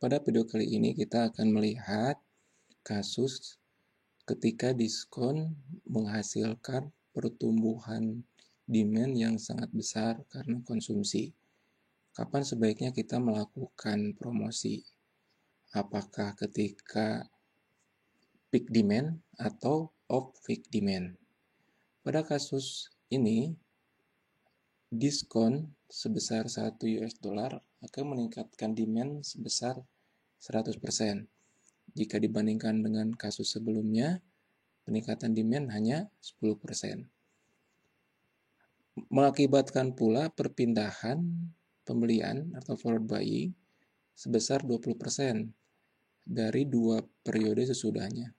Pada video kali ini kita akan melihat kasus ketika diskon menghasilkan pertumbuhan demand yang sangat besar karena konsumsi. Kapan sebaiknya kita melakukan promosi? Apakah ketika peak demand atau off peak demand? Pada kasus ini, diskon sebesar 1 US dollar akan meningkatkan demand sebesar 100%. Jika dibandingkan dengan kasus sebelumnya, peningkatan demand hanya 10%. Mengakibatkan pula perpindahan pembelian atau forward buying sebesar 20% dari 2 periode sesudahnya.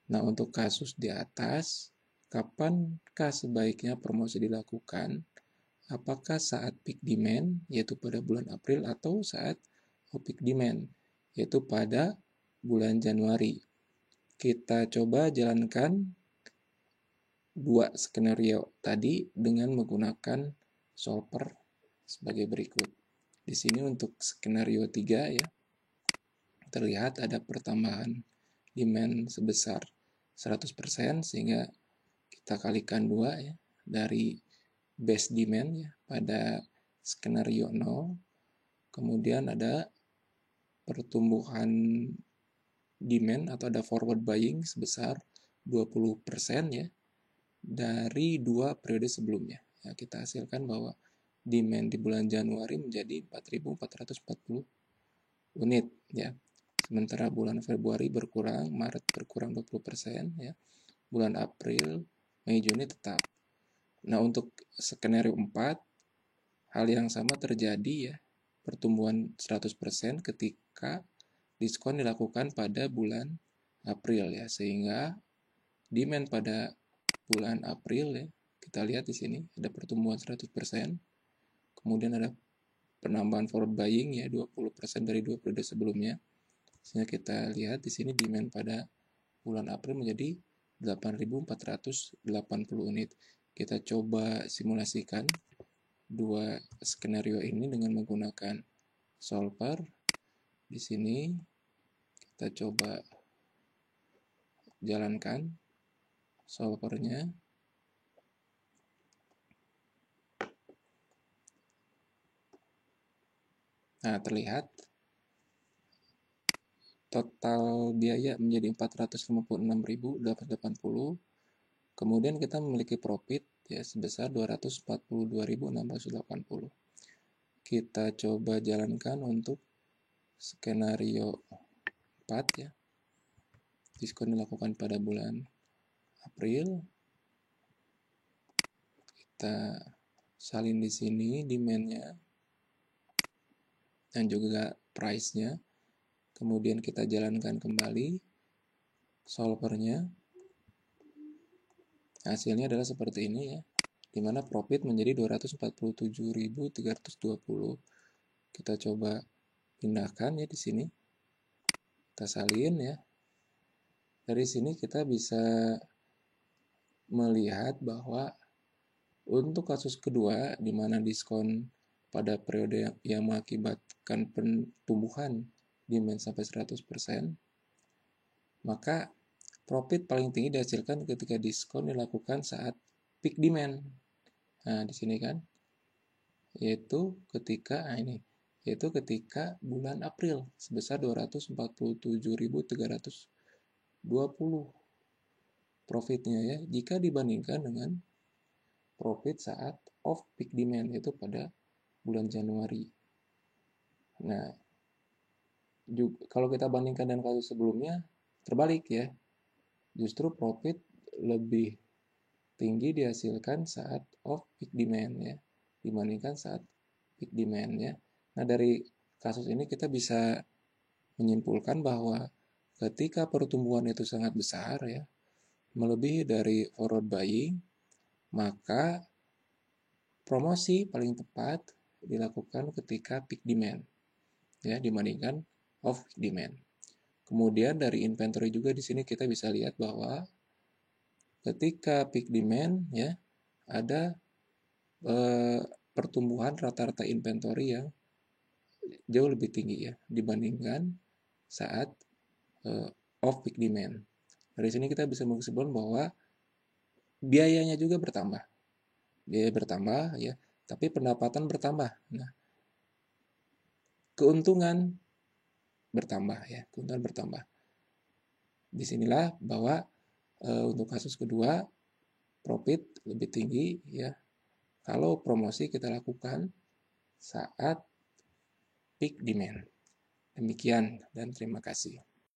Nah, untuk kasus di atas, kapankah sebaiknya promosi dilakukan? Apakah saat peak demand, yaitu pada bulan April, atau saat off-peak demand, yaitu pada bulan Januari? Kita coba jalankan 2 skenario tadi dengan menggunakan solver sebagai berikut. Di sini untuk skenario 3 ya, terlihat ada pertambahan demand sebesar 100% sehingga kita kalikan 2 ya, dari base demand ya pada skenario 0. Kemudian ada pertumbuhan demand atau ada forward buying sebesar 20% ya dari 2 periode sebelumnya. Ya, kita hasilkan bahwa demand di bulan Januari menjadi 4.440 unit ya. Sementara bulan Februari berkurang, Maret berkurang 20% ya. Bulan April, Mei, Juni tetap. Nah, untuk skenario 4 hal yang sama terjadi ya. Pertumbuhan 100% ketika diskon dilakukan pada bulan April ya, sehingga demand pada bulan April ya, kita lihat di sini ada pertumbuhan 100%. Kemudian ada penambahan forward buying ya 20% dari 2 periode sebelumnya. Sehingga kita lihat di sini demand pada bulan April menjadi 8.480 unit. Kita coba simulasikan 2 skenario ini dengan menggunakan solver. Di sini kita coba jalankan solvernya. Nah, terlihat total biaya menjadi 456.880. Kemudian kita memiliki profit ya sebesar 242.680. Kita coba jalankan untuk skenario 4 ya. Diskon dilakukan pada bulan April. Kita salin di sini demand-nya dan juga price-nya. Kemudian kita jalankan kembali solvernya. Hasilnya adalah seperti ini ya, di mana profit menjadi 247.320. Kita coba pindahkan ya di sini. Kita salin ya. Dari sini kita bisa melihat bahwa untuk kasus kedua di mana diskon pada periode yang mengakibatkan pertumbuhan demand sampai 100%, maka profit paling tinggi dihasilkan ketika diskon dilakukan saat peak demand. Nah, di sini kan, yaitu ketika bulan April sebesar 247.320 profitnya ya, jika dibandingkan dengan profit saat off peak demand, yaitu pada bulan Januari. Nah, juga, kalau kita bandingkan dengan kasus sebelumnya, terbalik ya. Justru profit lebih tinggi dihasilkan saat off peak demand ya, dibandingkan saat peak demand ya. Nah, dari kasus ini kita bisa menyimpulkan bahwa ketika pertumbuhan itu sangat besar ya, melebihi dari forward buying, maka promosi paling tepat dilakukan ketika peak demand ya, dibandingkan off peak demand. Kemudian dari inventory juga di sini kita bisa lihat bahwa ketika peak demand ya, ada pertumbuhan rata-rata inventory yang jauh lebih tinggi ya dibandingkan saat off peak demand. Dari sini kita bisa menyimpulkan bahwa biayanya juga bertambah. Biaya bertambah ya, tapi pendapatan bertambah. Nah, keuntungan bertambah ya, keuntungan bertambah. Disinilah bahwa untuk kasus kedua profit lebih tinggi ya kalau promosi kita lakukan saat peak demand. Demikian dan terima kasih.